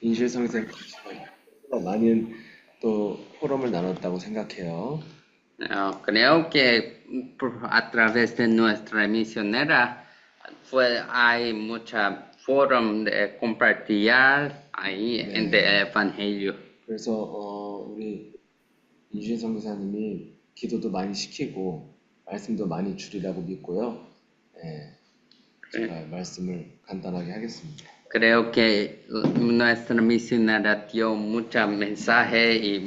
인실성 쌤 많은 또 포럼을 나눴다고 생각해요. Creo que a través de nuestra misionera hay mucha forma de compartir ahí en 네. el Evangelio. 그래서 우리 인실성 교사님이 기도도 많이 시키고 말씀도 많이 줄이라고 믿고요. 네, 제가 말씀을 간단하게 하겠습니다. Creo que nuestra misionera dio muchos mensajes y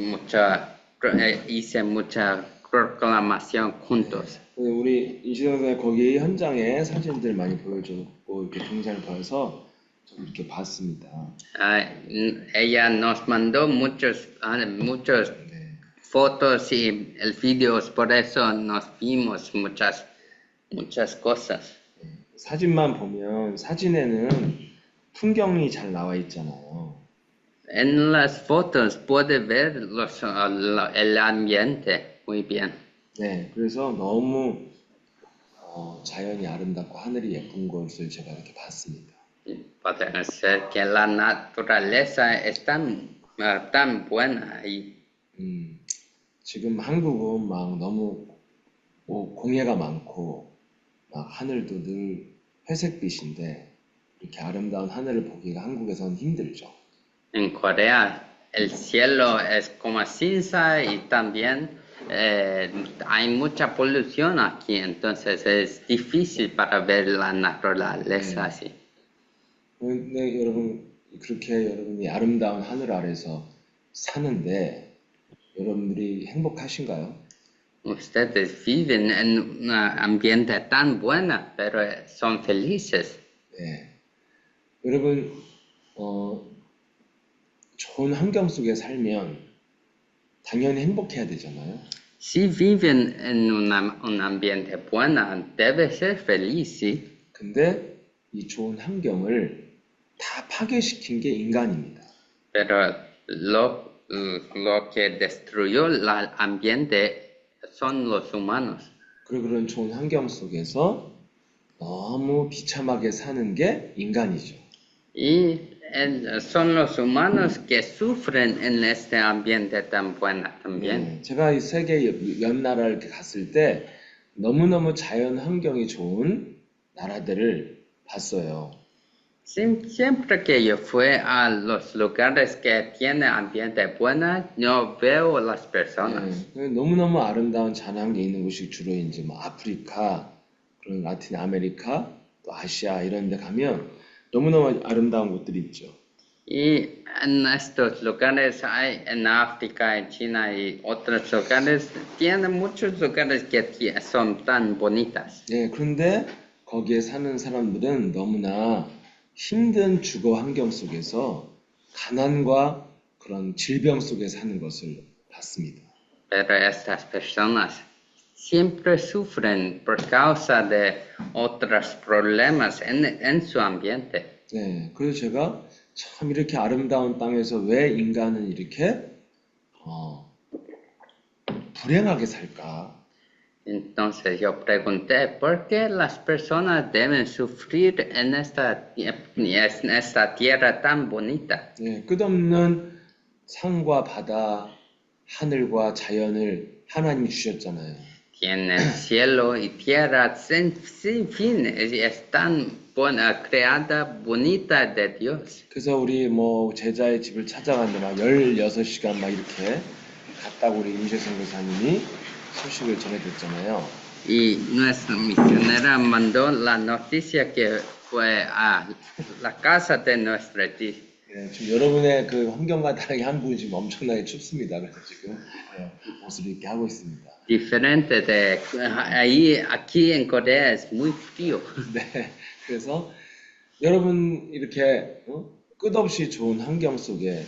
hice mucha proclamación juntos. 우리 인실성 교사님 거기 현장에 사진들 많이 보여줬고 이렇게 동영상을 보여서 좀 이렇게 봤습니다. Ella nos mandó muchos 네. fotos y videos, por eso nos vimos muchas cosas. 사진만 보면 사진에는 풍경이 잘 나와 있잖아요. En las fotos puede ver el ambiente muy bien. 네, 그래서 너무 자연이 아름답고 하늘이 예쁜 것을 제가 이렇게 봤습니다. Puede ser que la naturaleza es tan buena ahí. 지금 한국은 막 너무 공해가 많고 막 하늘도 늘 회색빛인데 이렇게 아름다운 하늘을 보기가 한국에서는 힘들죠. En Corea el cielo es como cinza y también hay mucha polución aquí, entonces es difícil para ver la naturaleza así. 근데 여러분 그렇게 여러분이 아름다운 하늘 아래서 사는데 여러분들이 행복하신가요? Ustedes viven en un ambiente tan bueno, pero son felices. 네. 여러분 좋은 환경 속에 살면 당연히 행복해야 되잖아요. Si viven en un ambiente bueno, debe ser feliz, sí. 근데 이 좋은 환경을 다 파괴시킨 게 인간입니다. Pero lo que destruyó el ambiente son los humanos. 그리고 그런 좋은 환경 속에서 너무 비참하게 사는 게 인간이죠. Y son los humanos que sufren en este ambiente tan bueno también. 네, 제가 이 세계 몇 나라를 이렇게 갔을 때 너무너무 자연 환경이 좋은 나라들을 봤어요. Siempre que yo fui a los lugares que tienen ambiente bueno, yo veo las personas. 네, 너무너무 아름다운 자연환경이 있는 곳이 주로 이제 뭐 아프리카, 그런 라틴 아메리카, 또 아시아 이런 데 가면 너무너무 아름다운 곳들이 있죠. Y en estos lugares hay en África, en China y otros lugares, tienen muchos lugares que son tan bonitas. 네, 그런데 거기에 사는 사람들은 너무나 힘든 주거 환경 속에서 가난과 그런 질병 속에 사는 것을 봤습니다. Pero estas personas siempre sufren por causa de otros problemas en su ambiente. 네, 그래서 제가 참 이렇게 아름다운 땅에서 왜 인간은 이렇게 불행하게 살까? Entonces yo pregunté, ¿por qué las personas deben sufrir en esta tierra tan bonita? 네, 끝없는 산과 바다, 하늘과 자연을 하나님이 주셨잖아요. Tiene cielo y tierra sin fin, es tan buena, creada, bonita de Dios. 그래서 우리 뭐 제자의 집을 찾아갔는데 막 16시간 막 이렇게 갔다고 우리 임재성 교사님이 소식을 전해줬잖아요. Y nuestra misionera mandó la noticia que fue a la casa de nuestra tía. 네, 지금 여러분의 그 환경과 다르게 한국은 지금 엄청나게 춥습니다. 그래서 지금 옷을 이렇게 하고 있습니다. Diferente de aquí en Corea es muy frío. 네, 그래서 여러분 이렇게 끝없이 좋은 환경 속에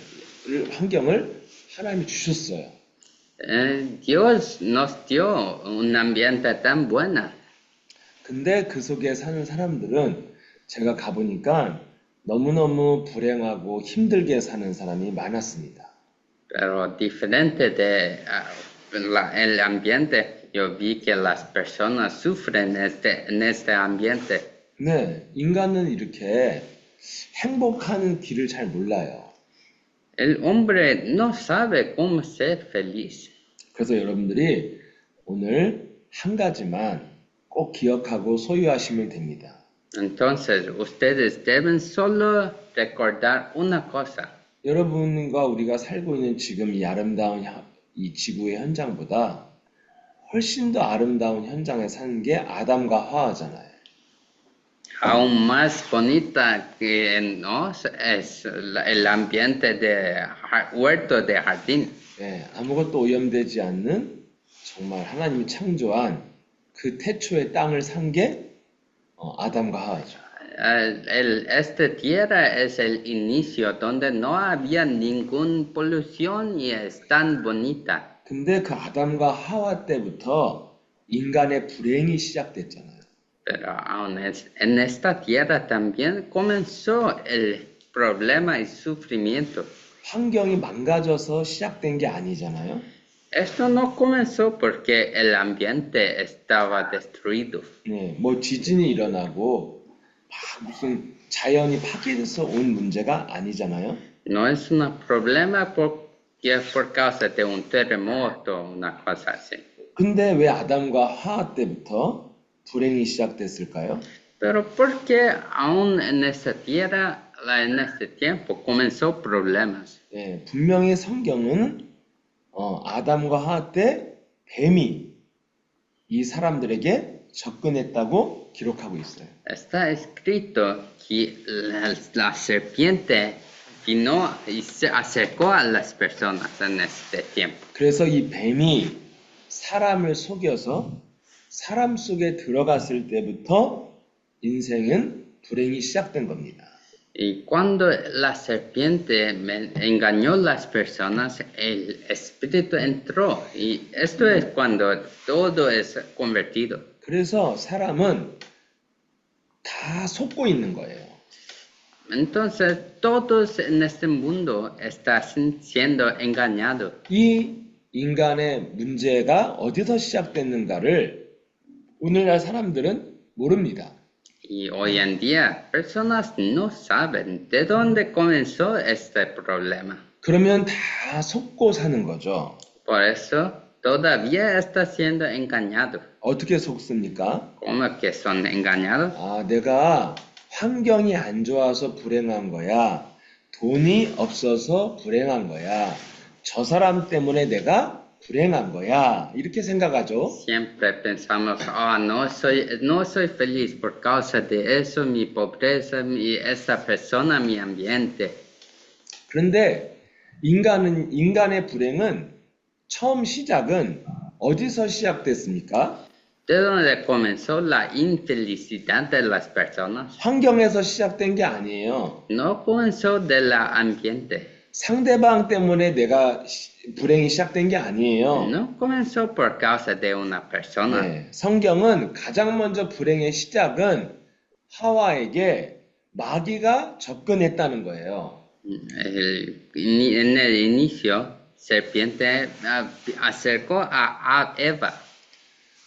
환경을 하나님이 주셨어요. Dios nos dio un ambiente tan bueno. 근데 그 속에 사는 사람들은 제가 가보니까 너무너무 불행하고 힘들게 사는 사람이 많았습니다. Pero diferente de el ambiente, yo vi que las personas sufren en este ambiente. 네, 인간은 이렇게 행복한 길을 잘 몰라요. El hombre no sabe cómo ser feliz. 그래서 여러분들이 오늘 한 가지만 꼭 기억하고 소유하시면 됩니다. Entonces, ustedes deben solo recordar una cosa. 여러분과 우리가 살고 있는 지금 이 아름다운 이 지구의 현장보다 훨씬 더 아름다운 현장에 사는 게 아담과 하와잖아요. Aún más bonita que nos es el ambiente de huerto de jardín. 예, 아무것도 오염되지 않는 정말 하나님이 창조한 그 태초의 땅을 산 게 아담과 하와죠. Esta tierra es el inicio donde no había ninguna polución y es tan bonita. 근데 그 아담과 하와 때부터 인간의 불행이 시작됐잖아요. Pero aún en esta tierra también comenzó el problema y sufrimiento. 환경이 망가져서 시작된 게 아니잖아요. Esto no comenzó porque el ambiente estaba destruido. 네, 뭐 지진이 일어나고 막 무슨 자연이 파괴돼서 온 문제가 아니잖아요. No es un problema por causa de un terremoto o una cosa así. 근데 왜 아담과 하와 때부터 불행이 시작됐을까요? Pero porque aún en esta tierra, en este tiempo, comenzó problemas. 예, 분명히 성경은 아담과 하와 때 뱀이 이 사람들에게 접근했다고 기록하고 있어요. Está escrito que la serpiente vino y se acercó a las personas en este tiempo. 그래서 이 뱀이 사람을 속여서 사람 속에 들어갔을 때부터 인생은 불행이 시작된 겁니다. Y cuando la serpiente engañó a las personas, el espíritu entró. Y esto es cuando todo es convertido. 그래서 사람은 다 속고 있는 거예요. Entonces, todos en este mundo están siendo engañados. 이 인간의 문제가 어디서 시작됐는가를 오늘날 사람들은 모릅니다. Y hoy en día, personas no saben de dónde comenzó este problema. 그러면 다 속고 사는 거죠. Por eso, todavía está siendo engañado. 어떻게 속습니까? ¿Cómo que son engañados? 아, 내가 환경이 안 좋아서 불행한 거야. 돈이 없어서 불행한 거야. 저 사람 때문에 내가 불행한 거야. 이렇게 생각하죠. Siempre pensamos, no soy feliz por causa de eso, mi pobreza, esta persona, mi ambiente. 그런데 인간의 불행은 처음 시작은 어디서 시작됐습니까? ¿De dónde comenzó la infelicidad de las personas? 환경에서 시작된 게 아니에요. No comenzó del ambiente. 상대방 때문에 내가 불행이 시작된 게 아니에요. No comenzó por causa de una persona. 네, 성경은 가장 먼저 불행의 시작은 하와에게 마귀가 접근했다는 거예요. En el inicio, serpiente acercó a Eva.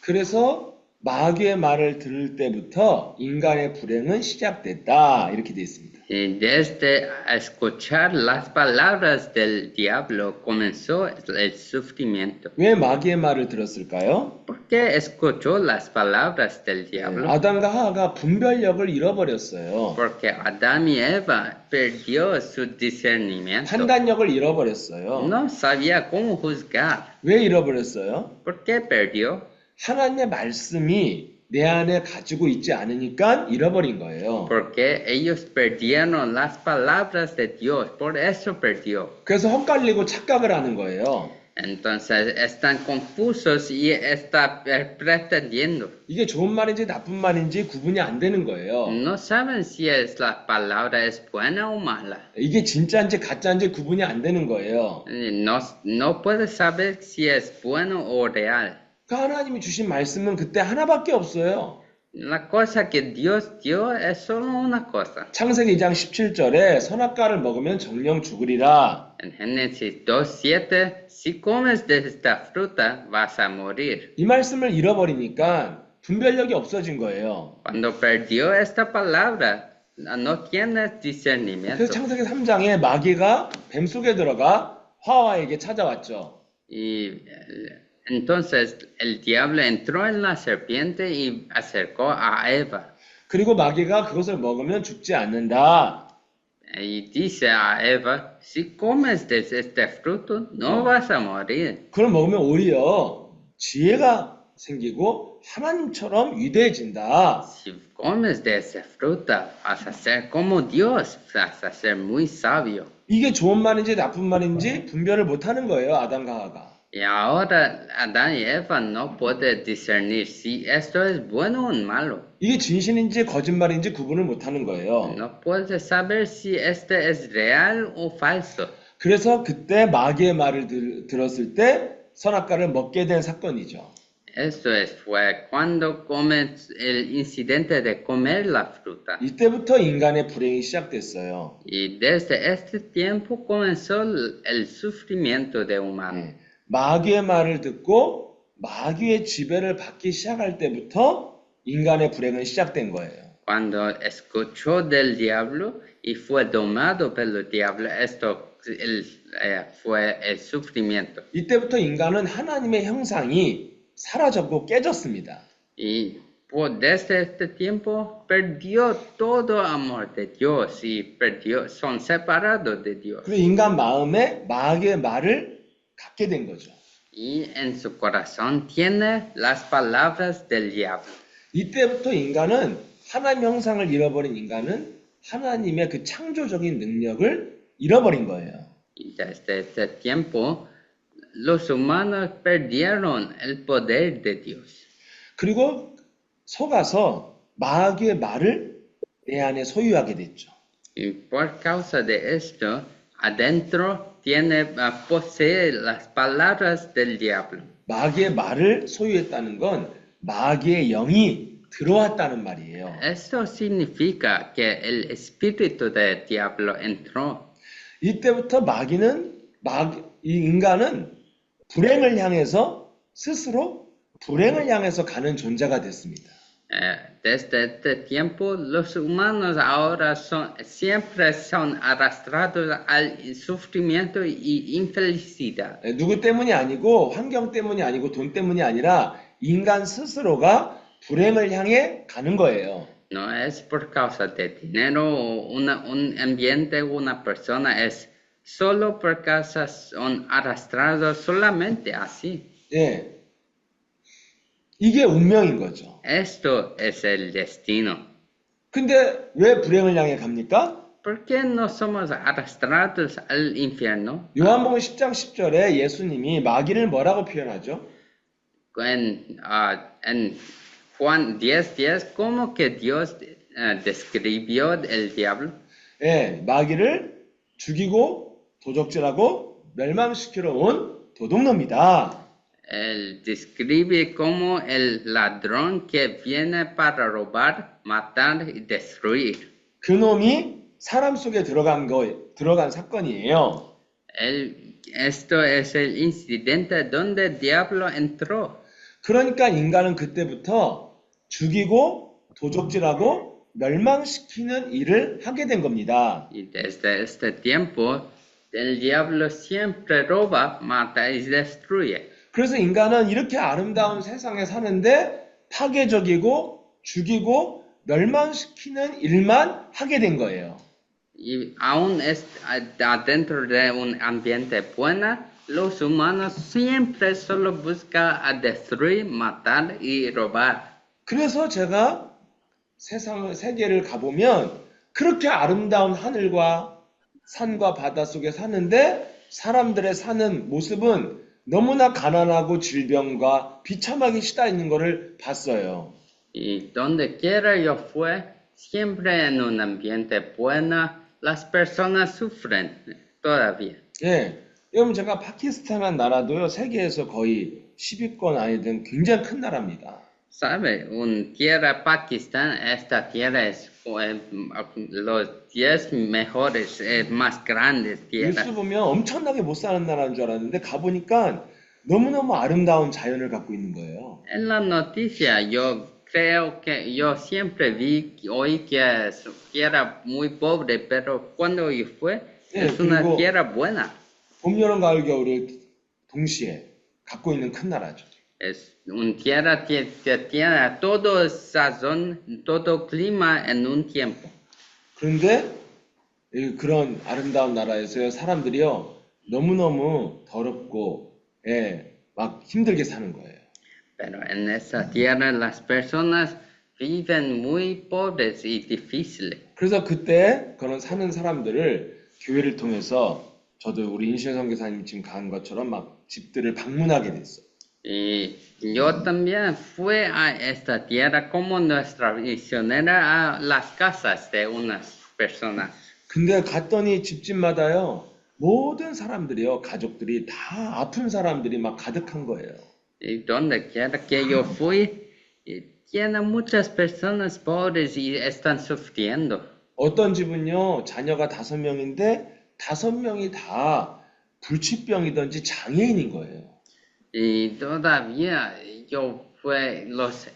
그래서 마귀의 말을 들을 때부터 인간의 불행은 시작됐다. 이렇게 되어 있습니다. Y desde escuchar las palabras del diablo comenzó el sufrimiento. 왜 마귀의 말을 들었을까요? ¿Por qué escuchó las palabras del diablo? 아담과 하와가 분별력을 잃어버렸어요. Porque Adán y Eva perdió su discernimiento. 판단력을 잃어버렸어요. No sabía cómo juzgar. 왜 잃어버렸어요? ¿Por qué perdió? 하나님의 말씀이 내 안에 가지고 있지 않으니까 잃어버린 거예요. Porque ellos perdieron las palabras de Dios, por eso perdió. 그래서 헛갈리고 착각을 하는 거예요. Entonces están confusos y están pretendiendo. 이게 좋은 말인지 나쁜 말인지 구분이 안 되는 거예요. No saben si la palabra es buena o mala. 이게 진짜인지 가짜인지 구분이 안 되는 거예요. No puedes saber si es bueno o real. 그 하나님이 주신 말씀은 그때 하나밖에 없어요. La cosa que Dios dio es solo una cosa. 창세기 2장 17절에 선악과를 먹으면 정령 죽으리라. En Génesis 2:7, si comes de esta fruta vas a morir. 이 말씀을 잃어버리니까 분별력이 없어진 거예요. Cuando perdió esta palabra, no tienes 그래서 discernimiento. 창세기 3장에 마귀가 뱀 속에 들어가 하와에게 찾아왔죠. Y entonces el diablo entró en la serpiente y acercó a Eva. 그리고 마귀가 그것을 먹으면 죽지 않는다. Y dice a Eva, si comes de este fruto, no vas a morir. 그걸 먹으면 오히려 지혜가 생기고 하나님처럼 위대해진다. Si comes de esa fruta, vas a ser como Dios, vas a ser muy sabio. 이게 좋은 말인지 나쁜 말인지 분별을 못하는 거예요, 아담과 하와가. Y ahora Adán y Eva no pueden discernir si esto es bueno o malo. 이게 진실인지 거짓말인지 구분을 못하는 거예요. No puede saber si este es real o falso. 그래서 그때 마귀의 말을 들었을 때 선악과를 먹게 된 사건이죠. Esto fue cuando comen el incidente de comer la fruta. 이때부터 인간의 불행이 시작됐어요. Y desde este tiempo comenzó el sufrimiento de humano. 네. 마귀의 말을 듣고 마귀의 지배를 받기 시작할 때부터 인간의 불행은 시작된 거예요. Cuando escuchó del diablo y fue domado por el diablo, esto fue el sufrimiento. 이때부터 인간은 하나님의 형상이 사라졌고 깨졌습니다. Y desde este tiempo perdió todo amor de Dios y son separados de Dios. 그리고 인간 마음에 마귀의 말을 갖게 된 거죠. Y en su corazón tiene las palabras del diablo. 이때부터 인간은 하나님 형상을 잃어버린 인간은 하나님의 그 창조적인 능력을 잃어버린 거예요. Y desde este tiempo los humanos perdieron el poder de Dios. 그리고 속아서 마귀의 말을 내 안에 소유하게 됐죠. Y por causa de esto, adentro posee las palabras del diablo. 마귀의 말을 소유했다는 건 마귀의 영이 들어왔다는 말이에요. Esto significa que el espíritu del diablo entró. 이때부터 이 인간은 불행을 향해서 스스로 불행을 향해서 가는 존재가 됐습니다. Desde este tiempo, los humanos ahora siempre son arrastrados al sufrimiento y infelicidad. 누구 때문이 아니고 환경 때문이 아니고 돈 때문이 아니라 인간 스스로가 불행을 향해 가는 거예요. No es por causa de dinero o un ambiente o una persona, es solo por causa son arrastrados solamente así. 예. 이게 운명인 거죠. Esto es el destino. 근데 왜 불행을 향해 갑니까? ¿Por qué no somos arrastrados al infierno? 요한복음 10장 10절에 예수님이 마귀를 뭐라고 표현하죠? En Juan 10:10, ¿cómo que Dios describió el diablo? 예, 마귀를 죽이고 도적질하고 멸망시키러 온 도둑놈이다. Él describe como el ladrón que viene para robar, matar y destruir. 그 놈이 사람 속에 들어간 사건이에요. Esto es el incidente donde el diablo entró. 그러니까 인간은 그때부터 죽이고 도적질하고 멸망시키는 일을 하게 된 겁니다. Y desde este tiempo, el diablo siempre roba, mata y destruye. 그래서 인간은 이렇게 아름다운 세상에 사는데 파괴적이고 죽이고 멸망시키는 일만 하게 된 거예요. Y aún adentro de un ambiente bueno, los humanos siempre solo buscan a destruir, matar y robar. 그래서 제가 세계를 가보면 그렇게 아름다운 하늘과 산과 바다 속에 사는데 사람들의 사는 모습은 너무나 가난하고 질병과 비참하게 시달리는 것을 봤어요. Y donde quiera yo fue, siempre en un ambiente bueno, las personas sufren todavía. 예, 여러분 제가 파키스탄이라는 나라도요 세계에서 거의 10위권 안에 든 굉장히 큰 나라입니다. ¿Sabe? Tierra Pakistán, esta tierra es los 10 mejores, más grandes tierras. 뉴스 보면 엄청나게 못 사는 나라인 줄 알았는데 가보니까 너무너무 아름다운 자연을 갖고 있는 거예요. En la noticia yo creo que yo siempre oí que era muy pobre, pero cuando yo fue, 예, es una 그리고 tierra buena. 봄, 여름, 가을, 겨울을 동시에 갖고 있는 큰 나라죠. Es una tierra que tiene todo sazón, todo clima en un tiempo. 그런데 그런 아름다운 나라에서요, 사람들이요, 너무너무 더럽고, 예, 막 힘들게 사는 거예요. Pero en esa tierra las personas viven muy pobres y difíciles. 그래서 그때 그런 사는 사람들을 교회를 통해서 저도 우리 인시현 선교사님 지금 간 것처럼 막 집들을 방문하게 됐어. Y yo también fui a esta tierra como nuestra misionera a las casas de unas personas. 근데 갔더니 집집마다요, 모든 사람들이요, 가족들이 다 아픈 사람들이 막 가득한 거예요. Y donde quiera que yo fui, tiene muchas personas pobres y están sufriendo. 어떤 집은요, 자녀가 5명인데 5명이 다 불치병이든지 장애인인 거예요. Y todavía yo fui las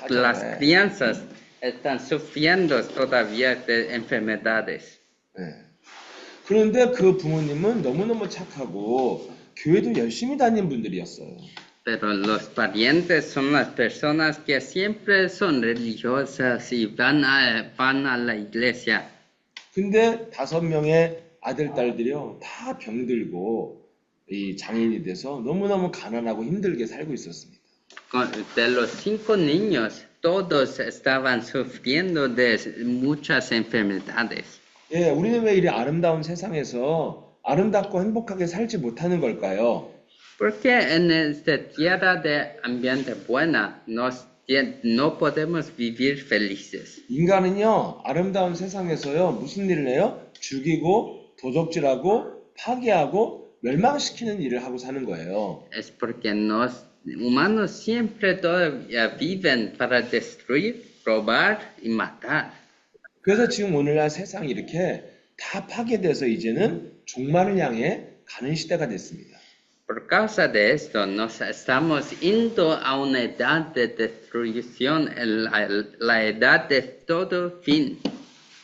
찾아내. crianzas están sufriendo todavía de enfermedades. 예. 그런데 그 부모님은 너무너무 착하고 교회도 열심히 다닌 분들이었어요. Pero los parientes son las personas que siempre son religiosas y van a la iglesia. 근데 5명의 아들, 딸들이요, 다 병들고 이 장애인이 돼서 너무너무 가난하고 힘들게 살고 있었습니다. De los 5 niños, todos estaban sufriendo de muchas enfermedades. 예, 우리는 왜 이리 아름다운 세상에서 아름답고 행복하게 살지 못하는 걸까요? Porque en esta tierra de ambiente buena no podemos vivir felices. 인간은요, 아름다운 세상에서요, 무슨 일을 해요? 죽이고, 도적질하고, 파괴하고, 멸망시키는 일을 하고 사는 거예요. Es porque los humanos siempre todavía viven para destruir, robar y matar. 그래서 지금 오늘날 세상이 이렇게 다 파괴돼서 이제는 종말을 향해 가는 시대가 됐습니다. Por causa de esto, nos estamos yendo a una edad de destrucción, la edad de todo fin.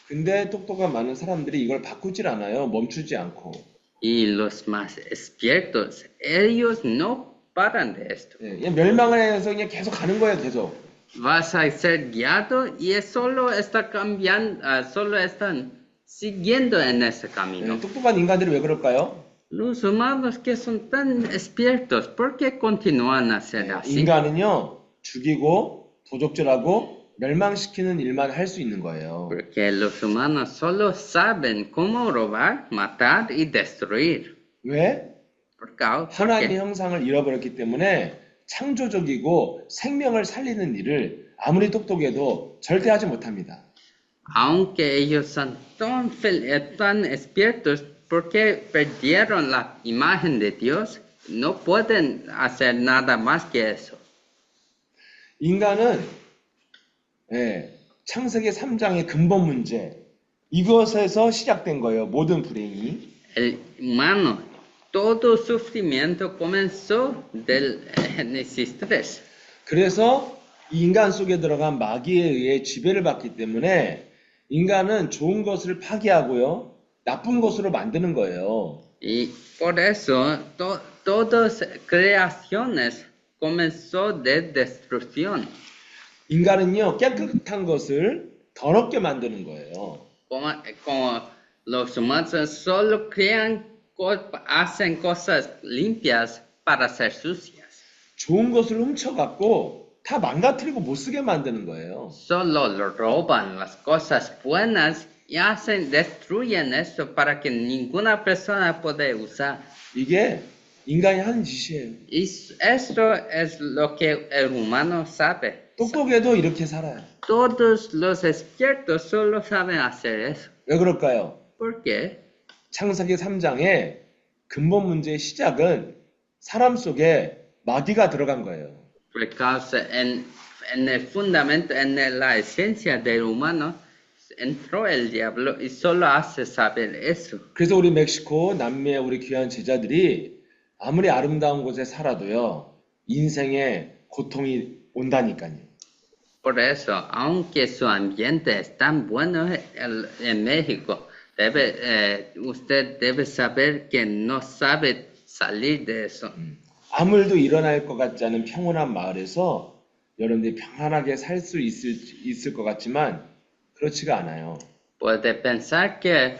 근데 똑똑한 많은 사람들이 이걸 바꾸질 않아요. 멈추지 않고. Y los más despiertos, ellos no paran de esto. 예, 그냥 멸망을 해서 그냥 계속 가는 거예요, 계속. Vas a ser guiado y solo está cambiando, solo están siguiendo en ese camino. 예, 똑똑한 인간들이 왜 그럴까요? Los humanos que son tan despiertos, ¿por qué continúan a ser así? 인간은요, 죽이고, 도적질하고, 멸망시키는 일만 할 수 있는 거예요. Porque los humanos solo saben cómo robar, matar y destruir. 왜? Porque 하나님의 형상을 잃어버렸기 때문에 창조적이고 생명을 살리는 일을 아무리 똑똑해도 절대 하지 못합니다. aunque ellos son tan despiertos, porque perdieron la imagen de Dios, no pueden hacer nada más que eso. 인간은 창세기 3장의 근본 문제, 이것에서 시작된 거예요. 모든 불행이. El humano, todo sufrimiento comenzó del Génesis 3. 그래서 이 인간 속에 들어간 마귀에 의해 지배를 받기 때문에 인간은 좋은 것을 파괴하고요. 나쁜 것으로 만드는 거예요. Y por eso todas creaciones comenzó de destrucción. 인간은요, 깨끗한 것을 더럽게 만드는 거예요. Como los humanos solo hacen cosas limpias para ser sucias. 좋은 것을 훔쳐갖고 다 망가뜨리고 못 쓰게 만드는 거예요. Solo roban las cosas buenas y destruyen eso para que ninguna persona pueda usar. 이게 인간이 하는 짓이에요. Y esto es lo que el humano sabe. 똑똑해도 이렇게 살아요. Todos los despiertos solo saben hacer eso. 왜 그럴까요? ¿Por qué? 창세기 3장의 근본 문제의 시작은 사람 속에 마귀가 들어간 거예요. Porque en el fundamento, en la esencia del humano, entró el diablo y solo hace saber eso. 그래서 우리 멕시코, 남미의 우리 귀한 제자들이 아무리 아름다운 곳에 살아도요, 인생에 고통이 온다니까요. Por eso, aunque su ambiente es tan bueno en México, usted debe saber que no sabe salir de eso. 아무 일도 일어날 것 같지 않은 평온한 마을에서 여러분들이 평안하게 살 수 있을 것 같지만 그렇지가 않아요. Puede pensar que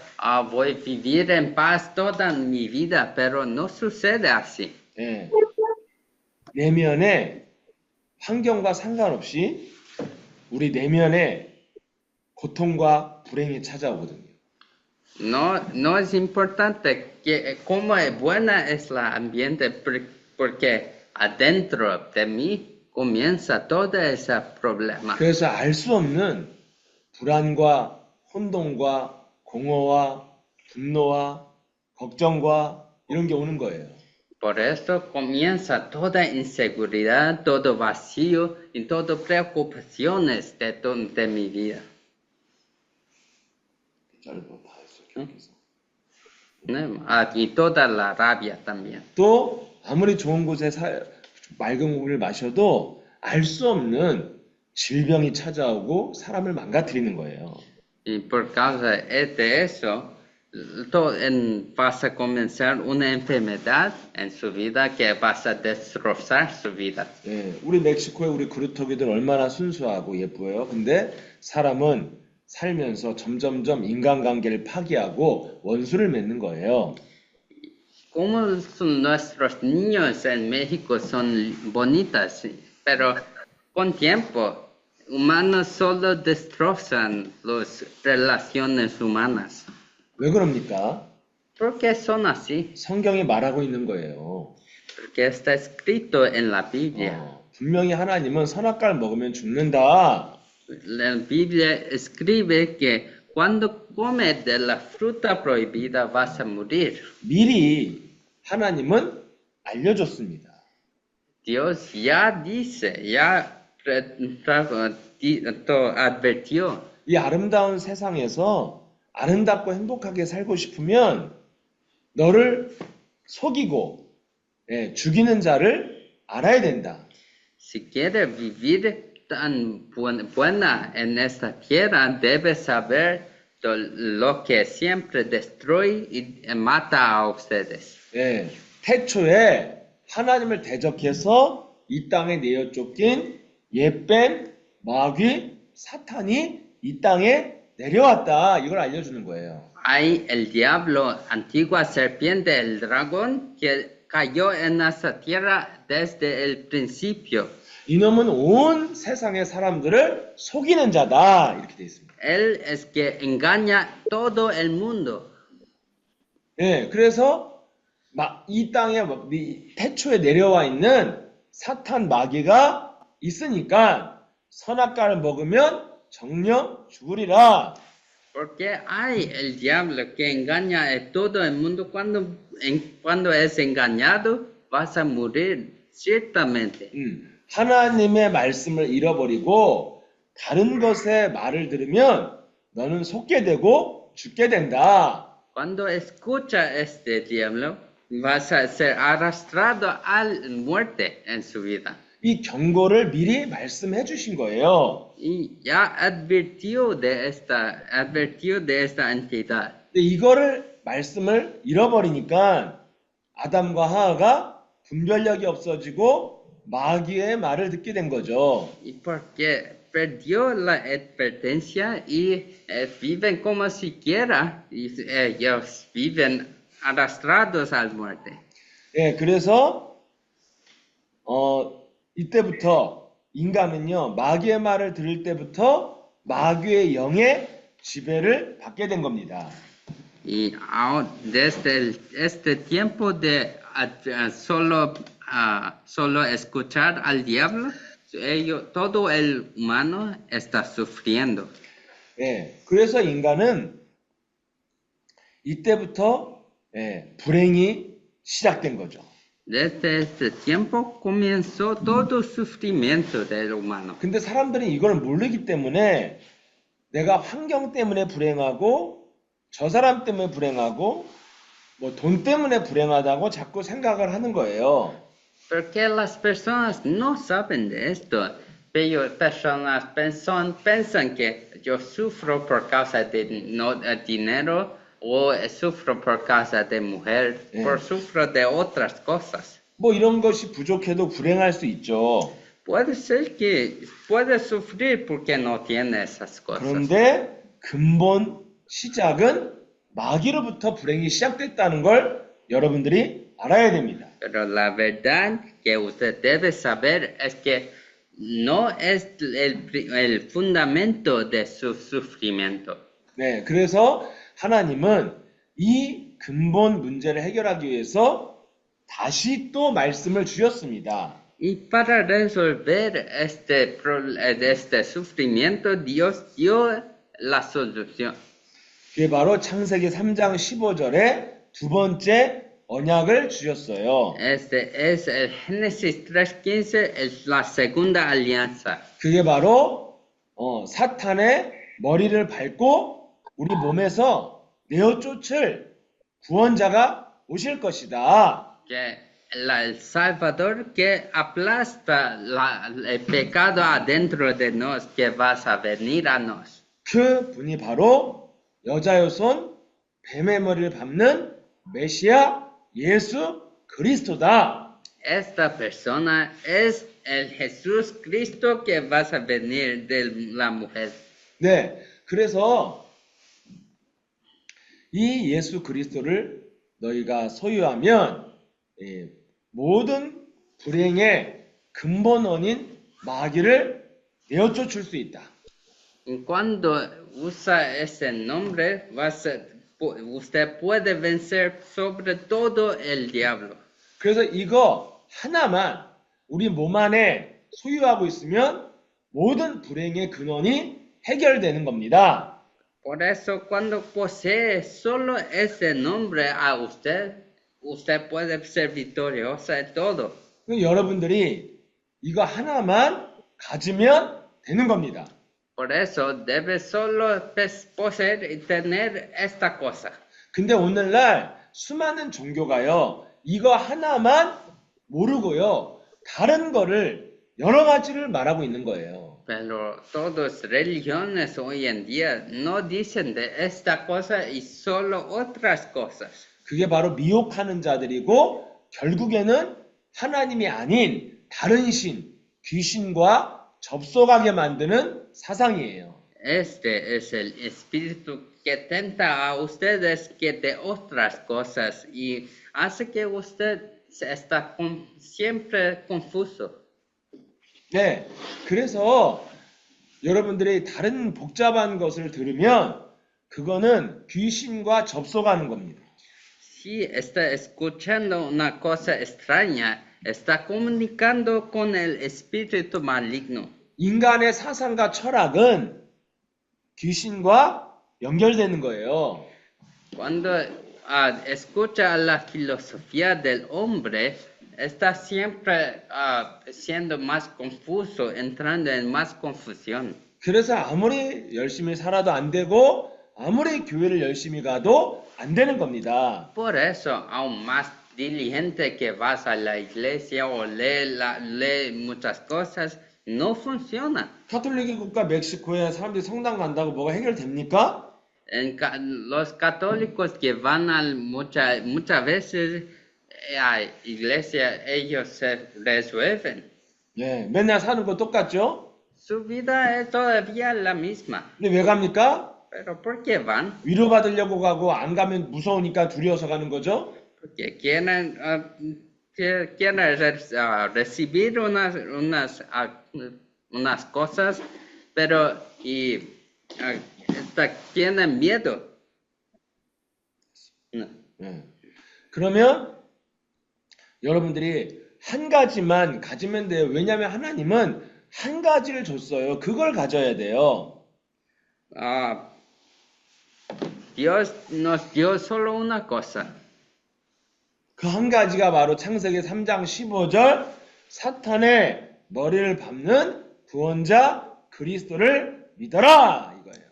voy a vivir en paz toda mi vida, pero no sucede así. 예. 내면에 환경과 상관없이 우리 내면에 고통과 불행이 찾아오거든요. No es importante cómo es buena es la ambiente, porque adentro de mí comienza todo ese problema. 그래서 알 수 없는 불안과 혼돈과 공허와 분노와 걱정과 이런 게 오는 거예요. Por eso comienza toda inseguridad, todo vacío y todo preocupaciones de mi vida. 다 했어, 기록해서. ¿No? Y toda la rabia también. 또 아무리 좋은 곳에 맑은 물을 마셔도 알 수 없는 질병이 찾아오고 사람을 망가뜨리는 거예요. Y por causa de eso, vas a comenzar una enfermedad en su vida que vas a destrozar su vida. 예, 우리 멕시코의 우리 그루터기들 얼마나 순수하고 예뻐요. 근데 사람은 살면서 점점점 인간관계를 파기하고 원수를 맺는 거예요. Como son nuestros niños en México son bonitas, pero con tiempo, humanos solo destrozan las relaciones humanas. 왜 그럽니까? ¿Por qué son así? 성경이 말하고 있는 거예요. Porque está escrito en la Biblia. 분명히 하나님은 선악과를 먹으면 죽는다. La Biblia escribe que cuando comes de la fruta prohibida vas a morir. 미리 하나님은 알려줬습니다. Dios ya dice, ya advirtió. 이 아름다운 세상에서 아름답고 행복하게 살고 싶으면 너를 속이고 죽이는 자를 알아야 된다. Si quieres vivir tan buena en esta tierra, debes saber lo que siempre destruye y mata a ustedes. 예, 태초에 하나님을 대적해서 이 땅에 내어 쫓긴 옛뱀, 마귀, 사탄이 이 땅에 내려왔다. 이걸 알려주는 거예요. Hay el diablo, antigua serpiente, el dragón, que cayó en esta tierra desde el principio. 이놈은 온 세상의 사람들을 속이는 자다. 이렇게 되어 있습니다. Él es que engaña todo el mundo. 예, 그래서 이 땅에 태초에 내려와 있는 사탄 마귀가 있으니까 선악과를 먹으면 정령 죽으리라. Porque hay el diablo que engaña a todo el mundo. Cuando es engañado, vas a morir ciertamente. 하나님의 말씀을 잃어버리고 다른 것의 말을 들으면 너는 속게 되고 죽게 된다. Cuando escucha este diablo, vas a ser arrastrado a la muerte en su vida. 이 경고를 미리 말씀해 주신 거예요. Y ya advirtió de esta entidad. 근데 이거를 말씀을 잃어버리니까 아담과 하와가 분별력이 없어지고 마귀의 말을 듣게 된 거죠. Y porque perdió la advertencia y viven como si quiera, y ellos viven arrastrados a la muerte. 예, 그래서 이때부터 인간은요 마귀의 말을 들을 때부터 마귀의 영의 지배를 받게 된 겁니다. Y desde este tiempo de solo escuchar al diablo, todo el humano está sufriendo. 예, 그래서 인간은 이때부터 불행이 시작된 거죠. Desde este tiempo comenzó todo el sufrimiento del humano. 근데 사람들이 이걸 모르기 때문에 내가 환경 때문에 불행하고 저 사람 때문에 불행하고 뭐 돈 때문에 불행하다고 자꾸 생각을 하는 거예요. Porque las personas no saben de esto. Pero personas piensan que yo sufro por causa de no dinero o sufro por causa de mujer, sufro de otras cosas. 뭐 이런 것이 부족해도 불행할 수 있죠. Puede ser que puede sufrir porque no tiene esas cosas. 그런데 근본 시작은 마귀로부터 불행이 시작됐다는 걸 여러분들이 알아야 됩니다. Pero la verdad que usted debe saber es que no es el fundamento de su sufrimiento. 네, 그래서 하나님은 이 근본 문제를 해결하기 위해서 다시 또 말씀을 주셨습니다. Y para resolver este sufrimiento, Dios dio la solución. 그게 바로 창세기 3장 15절에 두 번째 언약을 주셨어요. Este es el Génesis 3:15, es la segunda alianza. 그게 바로 사탄의 머리를 밟고 우리 몸에서 내어쫓을 구원자가 오실 것이다. Que el Salvador que aplasta el pecado adentro de nos, que vas a venir a nos. 그 분이 바로 여자의 손 뱀의 머리를 밟는 메시아 예수 그리스도다. Esta persona es el Jesús Cristo que vas a venir de la mujer. 네, 그래서 이 예수 그리스도를 너희가 소유하면 모든 불행의 근본원인 마귀를 내어쫓을 수 있다. Cuando usa ese nombre, usted puede vencer sobre todo el diablo. 그래서 이거 하나만 우리 몸 안에 소유하고 있으면 모든 불행의 근원이 해결되는 겁니다. Por eso, cuando posee solo ese nombre a usted puede ser victorioso en todo. 여러분들이 이거 하나만 가지면 되는 겁니다. Por eso, debe solo poseer y tener esta cosa. 근데 오늘날 수많은 종교가요, 이거 하나만 모르고요, 다른 거를 여러 가지를 말하고 있는 거예요. Pero todas religiones hoy en día no dicen de esta cosa y solo otras cosas. 그게 바로 미혹하는 자들이고 결국에는 하나님이 아닌 다른 신, 귀신과 접속하게 만드는 사상이에요. Este es el espíritu que tenta a ustedes que de otras cosas y hace que usted está siempre confuso. 네, 그래서 여러분들이 다른 복잡한 것을 들으면 그거는 귀신과 접속하는 겁니다. Si está escuchando una cosa extraña, está comunicando con el espíritu maligno. 인간의 사상과 철학은 귀신과 연결되는 거예요. Cuando escucha la filosofía del hombre, está siempre siendo más confuso, entrando en más confusión. 그래서 아무리 열심히 살아도 안 되고 아무리 교회를 열심히 가도 안 되는 겁니다. Por eso, aún más diligente que vas a la iglesia o lee muchas cosas, no funciona. 카톨릭 국가 멕시코에 사람들이 성당 간다고 뭐가 해결됩니까? Los católicos que van muchas veces a iglesia, ellos se resuelven. 네, 맨날 사는 거 똑같죠? Su vida es todavía la misma. 근데 왜 갑니까? Pero ¿por qué van? 위로받으려고 가고 안 가면 무서우니까 두려워서 가는 거죠? Porque quieren recibir unas cosas, pero tienen miedo. No. 네. 그러면 여러분들이 한 가지만 가지면 돼요. 왜냐하면 하나님은 한 가지를 줬어요. 그걸 가져야 돼요. Dios nos dio solo una cosa. 그 한 가지가 바로 창세기 3장 15절 사탄의 머리를 밟는 구원자 그리스도를 믿어라 이거예요.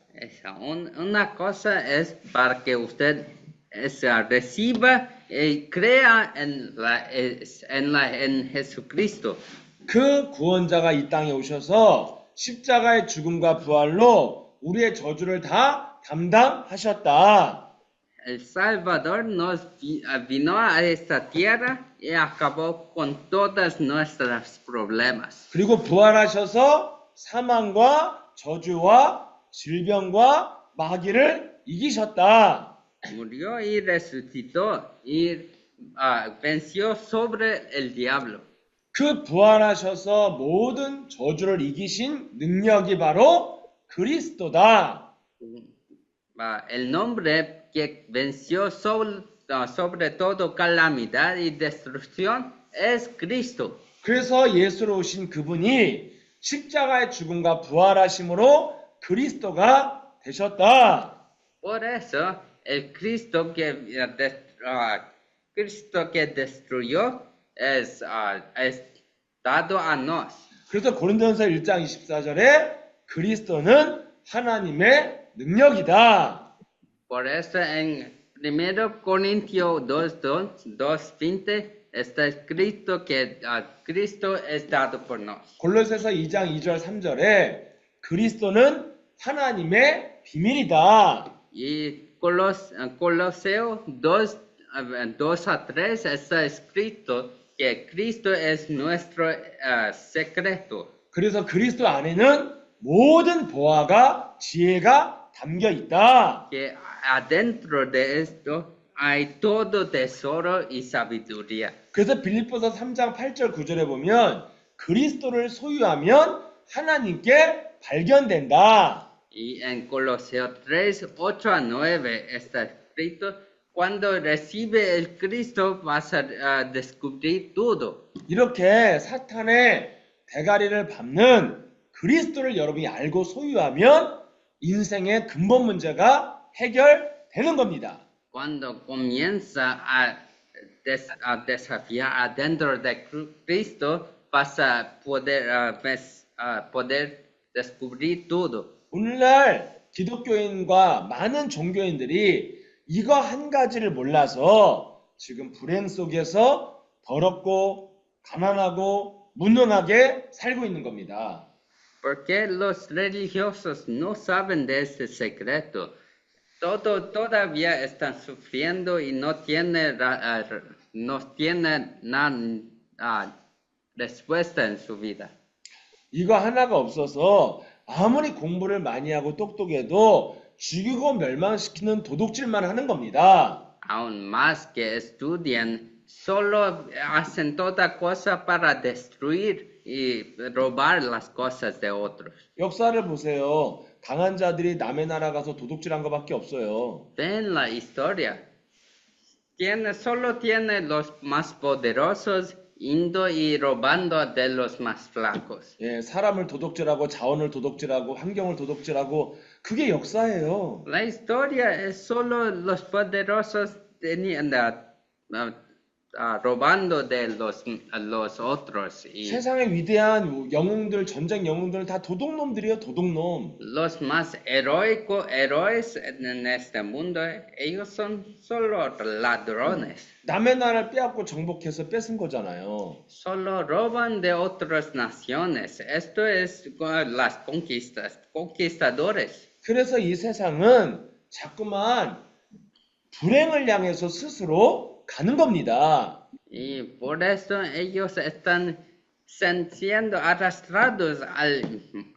Una cosa es para que usted reciba crea en Jesucristo. 그 구원자가 이 땅에 오셔서 십자가의 죽음과 부활로 우리의 저주를 다 담당하셨다. El Salvador vino a esta tierra y acabó con todos nuestros problemas. 그리고 부활하셔서 사망과 저주와 질병과 마귀를 이기셨다. Murió y resucitó y venció sobre el diablo. 그 부활하셔서 모든 저주를 이기신 능력이 바로 그리스도다. El nombre que venció sobre todo calamidad y destrucción es Cristo. 그래서 예수로 오신 그분이 십자가의 죽음과 부활하심으로 그리스도가 되셨다. Por eso, el Cristo que destruyó es dado a nos. 그래서 고린도전서 1장 24절에 그리스도는 하나님의 능력이다. Por eso en 1 Corintios 2:20 está escrito que Cristo es dado por nos. 골로새서 2장 2절 3절에 그리스도는 하나님의 비밀이다. Y Coloseo 2:2-3 está escrito que Cristo es nuestro secreto. 그래서 그리스도 안에는 모든 보화가 지혜가 담겨 있다. Que adentro de esto hay todo tesoro y sabiduría. 그래서 빌립보서 3장 8절 9절에 보면 그리스도를 소유하면 하나님께 발견된다. Y en Coloseo 3:8-9 está escrito, cuando recibe el Cristo vas a descubrir todo. 이렇게 사탄의 대가리를 밟는 그리스도를 여러분이 알고 소유하면 인생의 근본 문제가 해결되는 겁니다. Cuando comienza a desafiar adentro de Cristo, vas a poder descubrir todo. 오늘날 기독교인과 많은 종교인들이 이거 한 가지를 몰라서 지금 불행 속에서 더럽고 가난하고 무능하게 살고 있는 겁니다. Porque los religiosos no saben de este secreto. Todavía están sufriendo y no tienen respuesta en su vida. 이거 하나가 없어서 아무리 공부를 많이 하고 똑똑해도 죽이고 멸망시키는 도둑질만 하는 겁니다. Aún más que estudian, solo hacen toda cosa para destruir y robar las cosas de otros. 역사를 보세요. 강한 자들이 남의 나라 가서 도둑질한 것밖에 없어요. Ven la historia. Solo tiene los más poderosos yendo y robando de los más flacos. 예, 사람을 도둑질하고 자원을 도둑질하고 환경을 도둑질하고 그게 역사예요. La historia es solo los poderosos robando de los otros. Y 세상의 위대한 영웅들, 전쟁 영웅들 다 도둑놈들이에요, 도둑놈. los más héroes en este mundo, ellos son solo ladrones. 남의 나라를 빼앗고 정복해서 뺏은 거잖아요. Solo roban de otras naciones. Esto es las conquistadores. 그래서 이 세상은 자꾸만 불행을 향해서 스스로 가는 겁니다. Y por eso ellos están siendo arrastrados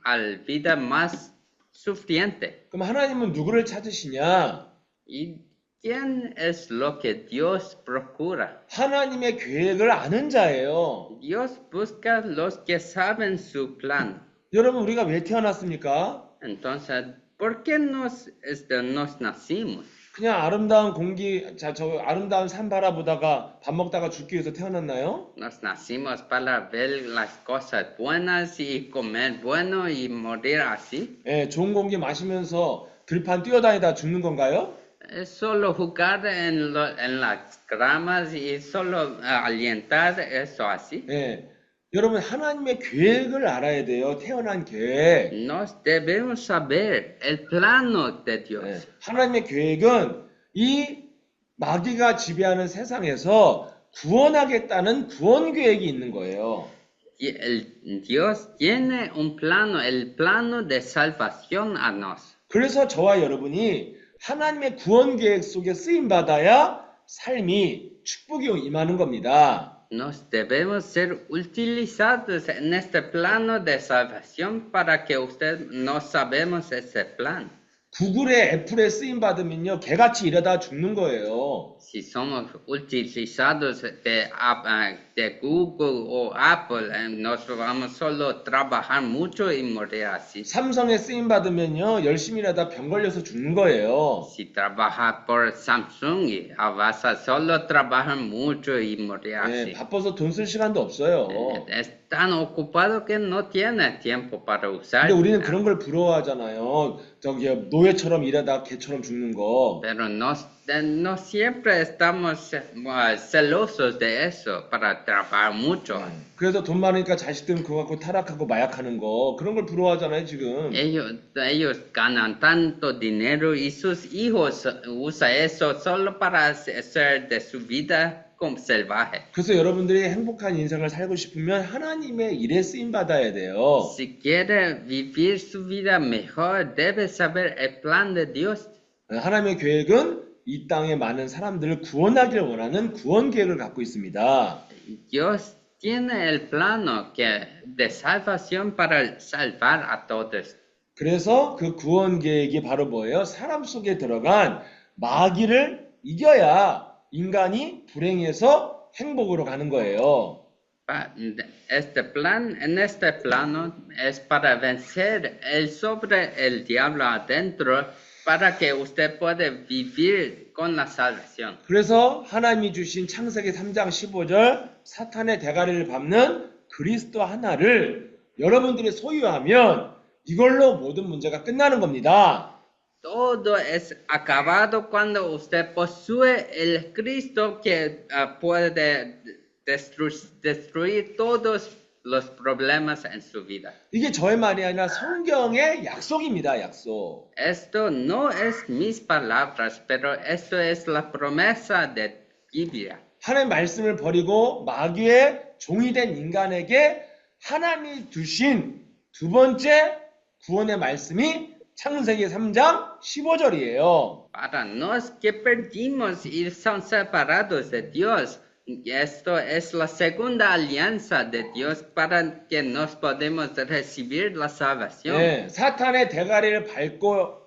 al vida más sufriente. 그럼 하나님은 누구를 찾으시냐? ¿Y quién es lo que Dios procura? 하나님의 계획을 아는 자예요. Dios busca los que saben su plan. 여러분, 우리가 왜 태어났습니까? Entonces, ¿por qué nos nacimos? 그냥 아름다운 공기, 저 아름다운 산 바라보다가 밥 먹다가 죽기 위해서 태어났나요? Nos nacimos para ver las cosas buenas y comer bueno y morir así. 예, 좋은 공기 마시면서 들판 뛰어다니다 죽는 건가요? Es solo jugar en las gramas y solo alientar eso así. 예, 여러분 하나님의 계획을 알아야 돼요. 태어난 계획. Nos debemos saber el plano de Dios. 예, 하나님의 계획은 이 마귀가 지배하는 세상에서 구원하겠다는 구원 계획이 있는 거예요. Dios tiene un plano, el plano de salvación a nos. 그래서 저와 여러분이 하나님의 구원 계획 속에 쓰임 받아야 삶이 축복이 임하는 겁니다. Nos debemos ser utilizados en este plano de salvación para que usted no sabemos ese plan. 구글에 애플에 쓰임 받으면요 개같이 일하다 죽는 거예요. Si somos utilizados de Google o Apple, nos vamos solo a trabajar mucho y morir así. 삼성에 쓰임 받으면요 열심히 일하다 병 걸려서 죽는 거예요. Si trabajas por Samsung, vas a solo trabajar mucho y morir así. 바빠서 돈 쓸 시간도 없어요. Es tan ocupado que no tiene tiempo para usar. 근데 우리는 그런 걸 부러워하잖아요. 저기 노예처럼 일하다 개처럼 죽는 거. Pero no siempre estamos celosos de eso para trabajar mucho. 그래서 돈 많으니까 자식들은 그거 갖고 타락하고 마약하는 거 그런 걸 부러워하잖아요 지금. Ellos ganan tanto dinero y sus hijos usan eso solo para hacer de su vida como salvaje. 그래서 여러분들이 행복한 인생을 살고 싶으면 하나님의 일에 쓰임 받아야 돼요. Si quiere vivir su vida mejor, debe saber el plan de Dios. 하나님의 계획은 이 땅의 많은 사람들을 구원하기를 원하는 구원 계획을 갖고 있습니다. Dios tiene el plano de salvación para salvar a todos. 그래서 그 구원 계획이 바로 뭐예요? 사람 속에 들어간 마귀를 이겨야 인간이 불행에서 행복으로 가는 거예요. En este plano es para vencer sobre el diablo adentro para que usted pueda vivir con la salvación. 그래서 하나님이 주신 창세기 3장 15절 사탄의 대가리를 밟는 그리스도 하나를 여러분들이 소유하면 이걸로 모든 문제가 끝나는 겁니다. Todo es acabado cuando usted posee el Cristo que puede destruir todos los problemas en su vida. 이게 저의 말이 아니라 성경의 약속입니다. 약속. Esto no es mis palabras, pero esto es la promesa de Biblia. 하나님의 말씀을 버리고 마귀의 종이 된 인간에게 하나님이 두신 두 번째 구원의 말씀이 창세기 3장 15절이에요. Para nos que perdimos y son separados de Dios, esto es la segunda alianza de Dios para que nos podemos recibir la salvación. 네, 사탄의 대가리를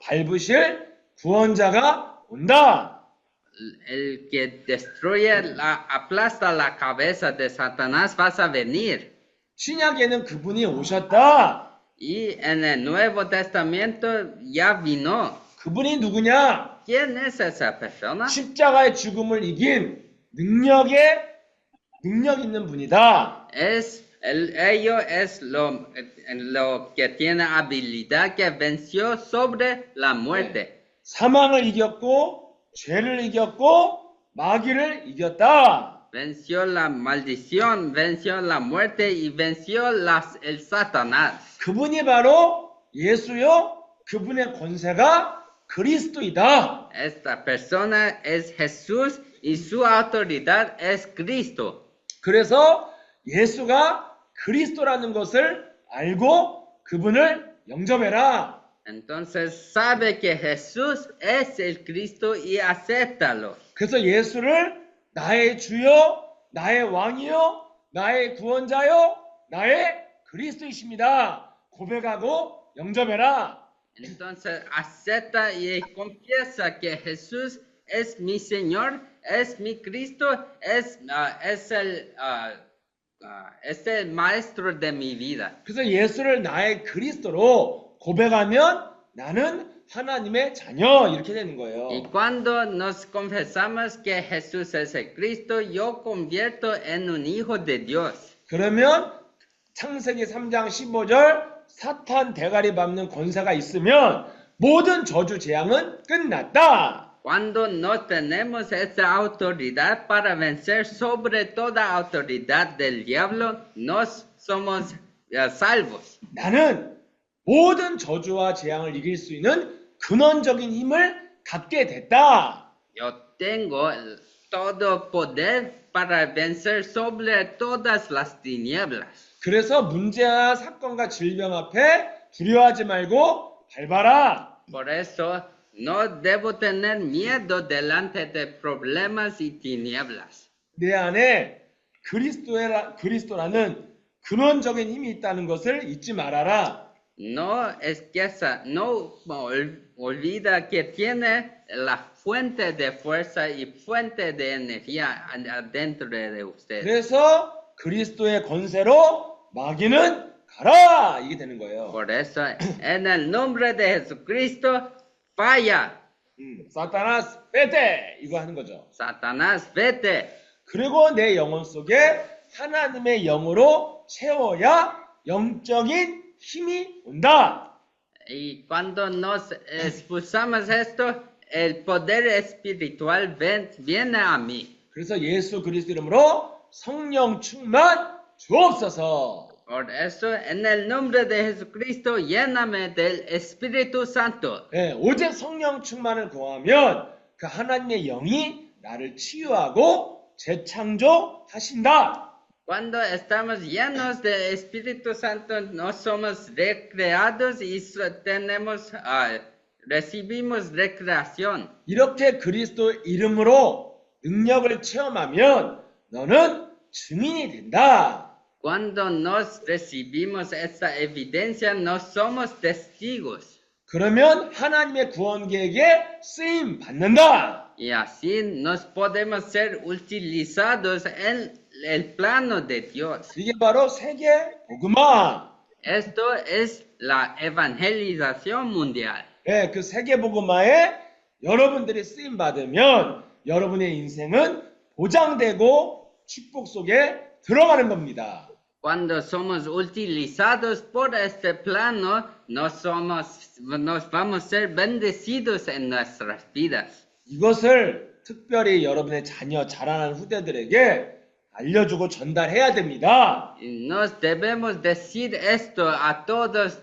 밟으실 구원자가 온다. El que destruye, aplasta la cabeza de Satanás va a venir. 신약에는 그분이 오셨다. Y en el Nuevo Testamento ya vino. 그분이 누구냐? ¿Quién es esa persona? 십자가의 죽음을 이긴 능력 있는 분이다. Ello es lo que tiene habilidad que venció sobre la muerte. 사망을 이겼고 죄를 이겼고 마귀를 이겼다. Venció la maldición, venció la muerte y venció el Satanás. 그분이 바로 예수요. 그분의 권세가 그리스도이다. Esta persona es Jesús y su autoridad es Cristo. 그래서 예수가 그리스도라는 것을 알고 그분을 영접해라. Entonces sabe que Jesús es el Cristo y acéptalo. 그래서 예수를 나의 주요, 나의 왕이요, 나의 구원자요, 나의 그리스도이십니다. 고백하고 영접해라. Entonces acepta y confiesa que Jesús es mi Señor, es mi Cristo, es el maestro de mi vida. 그래서 예수를 나의 그리스도로 고백하면 나는 하나님의 자녀 이렇게 되는 거예요. Y cuando nos confesamos que Jesús es el Cristo, yo convierto en un hijo de Dios. 그러면 창세기 3장 15절 사탄 대가리 밟는 권세가 있으면 모든 저주 재앙은 끝났다. Cuando no tenemos esa autoridad para vencer sobre toda autoridad del diablo, nos somos salvos. 나는 모든 저주와 재앙을 이길 수 있는 근원적인 힘을 갖게 됐다. Yo tengo todo poder para vencer sobre todas las tinieblas. 그래서 문제와 사건과 질병 앞에 두려워하지 말고 밟아라. Por eso no debo tener miedo delante de problemas y tinieblas. 내 안에 그리스도라는 근원적인 힘이 있다는 것을 잊지 말아라. No no olvida que tiene la fuente de fuerza y fuente de energía adentro de usted. 그래서 그리스도의 권세로 마귀는 가라! 이게 되는 거예요. Por eso, en el nombre de Jesucristo, falla. 사타나스 빼대! 이거 하는 거죠. Satanás, vete. 그리고 내 영혼 속에 하나님의 영으로 채워야 영적인 힘이 온다. Y cuando nos expulsamos esto, el poder espiritual viene a mí. 그래서 예수 그리스도 이름으로 성령 충만 주옵소서. Por eso, en el nombre de Jesucristo, lléname del Espíritu Santo. 네, 오직 성령 충만을 구하면 그 하나님의 영이 나를 치유하고 재창조하신다. Cuando estamos llenos del Espíritu Santo, no somos recreados y recibimos recreación. 이렇게 그리스도 이름으로 능력을 체험하면 너는 증인이 된다. Cuando nos recibimos esta evidencia, no somos testigos. 그러면 하나님의 구원 계획에 쓰임 받는다. Y así nos podemos ser utilizados en el plano de Dios. 이게 바로 세계 복음화. Esto es la evangelización mundial. 예, 그 세계 복음화에 여러분들이 쓰임 받으면 여러분의 인생은 보장되고 축복 속에 들어가는 겁니다. Cuando somos utilizados por este plano, nos vamos a ser bendecidos en nuestras vidas. 이것을 특별히 여러분의 자녀, 자라나는 후대들에게 알려주고 전달해야 됩니다. Y nos debemos decir esto a todos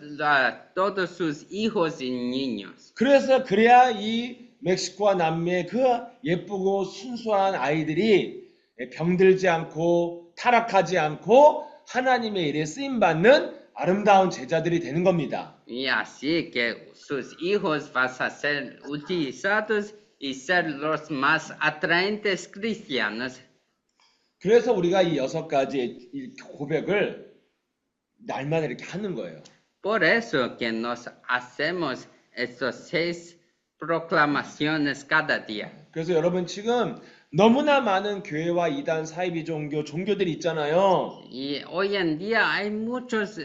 sus hijos y niños. 그래야 이 멕시코와 남미의 그 예쁘고 순수한 아이들이 병들지 않고 타락하지 않고 하나님의 일에 쓰임받는 아름다운 제자들이 되는 겁니다. Y así que sus hijos van a ser utilizados y ser los más atraentes cristianos. 그래서 우리가 이 6가지 이 고백을 날마다 이렇게 하는 거예요. Por eso que nos hacemos estos 6 proclamaciones cada día. 그래서 여러분 지금 너무나 많은 교회와 이단, 사이비 종교들이 있잖아요. Y hoy en día hay muchas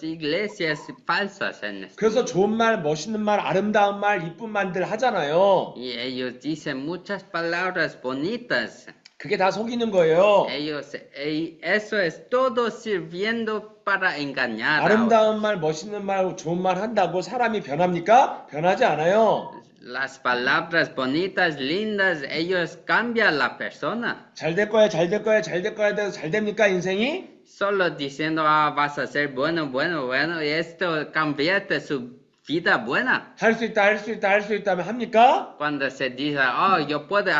iglesias falsas en esto. 그래서 좋은 말, 멋있는 말, 아름다운 말, 이쁜 말들 하잖아요. Y ellos dicen muchas palabras bonitas. 그게 다 속이는 거예요. Eso es todo sirviendo para engañar. 아름다운 말, 멋있는 말, 좋은 말 한다고 사람이 변합니까? 변하지 않아요. Las palabras bonitas, lindas, ellos cambian la persona. 잘 될 거야, 잘 될 거야, 잘 될 거야 돼서 잘 됩니까, 인생이? Solo diciendo, vas a ser bueno, y esto convierte su vida buena. 할 수 있다, 할 수 있다, 할 수 있다 하면 합니까? Cuando se dice, yo puedo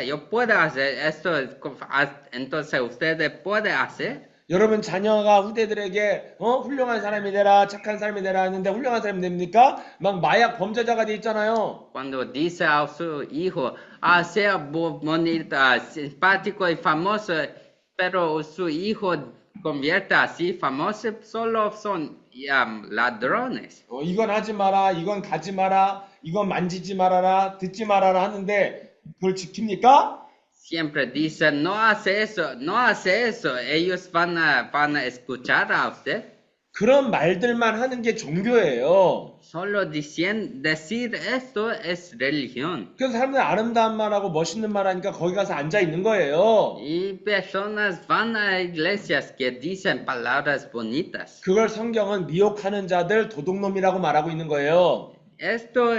yo puedo hacer esto, entonces ustedes pueden hacer. 여러분 자녀가 후대들에게 훌륭한 사람이 되라, 착한 사람이 되라 했는데 훌륭한 사람이 됩니까? 막 마약 범죄자가 돼 있잖아요. Cuando dice a su hijo, sea bonito, simpático y famoso, pero su hijo convierte así famoso, solo son ladrones. 이건 하지 마라, 이건 가지 마라, 이건 만지지 말아라, 듣지 말아라 하는데 그걸 지킵니까? Siempre dicen, no hace eso, ellos van a escuchar a usted. 그런 말들만 하는 게 종교예요. Solo decir esto es religión. 그래서 사람들이 아름다운 말하고 멋있는 말 하니까 거기 가서 앉아 있는 거예요. Y personas van a iglesias que dicen palabras bonitas. 그걸 성경은 미혹하는 자들 도둑놈이라고 말하고 있는 거예요. Esto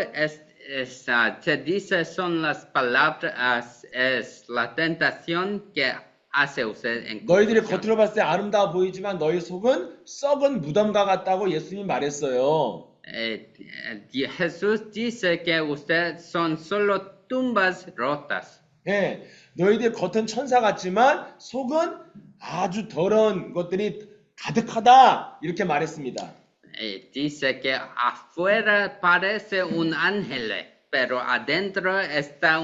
se dice son las palabras, es la tentación que hace usted en 너희들이 confusión. 겉으로 봤을 때 아름다워 보이지만 너희 속은 썩은 무덤과 같다고 예수님이 말했어요. Jesús dice que ustedes son solo tumbas rotas. 예, 너희들 겉은 천사 같지만 속은 아주 더러운 것들이 가득하다. 이렇게 말했습니다. Dice que afuera parece un ángel, pero adentro está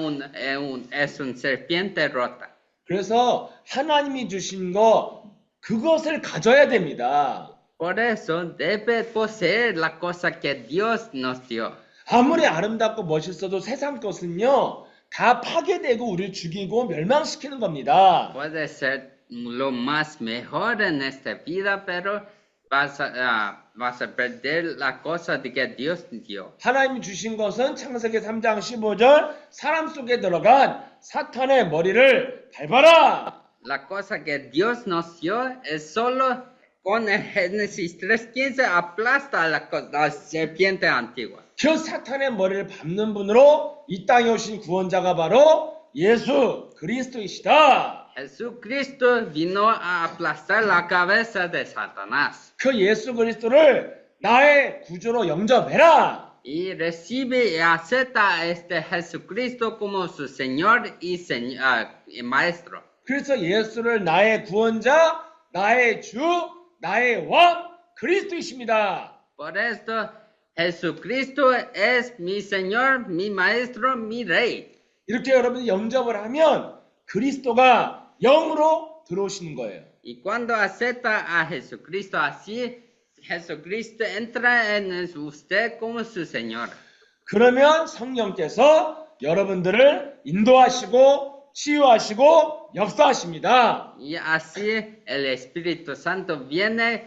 es un serpiente rota. 그래서 하나님이 주신 거 그것을 가져야 됩니다. Por eso debe poseer la cosa que Dios nos dio. 아무리 아름답고 멋있어도 세상 것은요, 다 파괴되고 우리를 죽이고 멸망시키는 겁니다. Puede ser lo más mejor en esta vida, pero vas a perder la cosa de que Dios dio. 하나님이 주신 것은 창세기 3장 15절 사람 속에 들어간 사탄의 머리를 밟아라. La cosa que Dios nos dio es solo con el Génesis 3:15 aplasta a la serpiente antigua. 그 사탄의 머리를 밟는 분으로 이 땅에 오신 구원자가 바로 예수 그리스도이시다. Jesucristo vino a aplastar la cabeza de Satanás. 그 예수 그리스도를 나의 구주로 영접해라. Y recibe y acepta a este Jesucristo como su Señor y Maestro. 그래서 예수를 나의 구원자, 나의 주, 나의 왕 그리스도이십니다. Por esto, Jesucristo es mi Señor, mi Maestro, mi Rey. 이렇게 여러분이 영접을 하면 그리스도가 영으로 들어오시는 거예요. Y cuando acepta a Jesucristo así, Jesucristo entra en usted como su Señor. 그러면 성령께서 여러분들을 인도하시고 치유하시고 역사하십니다. Y así el Espíritu Santo viene,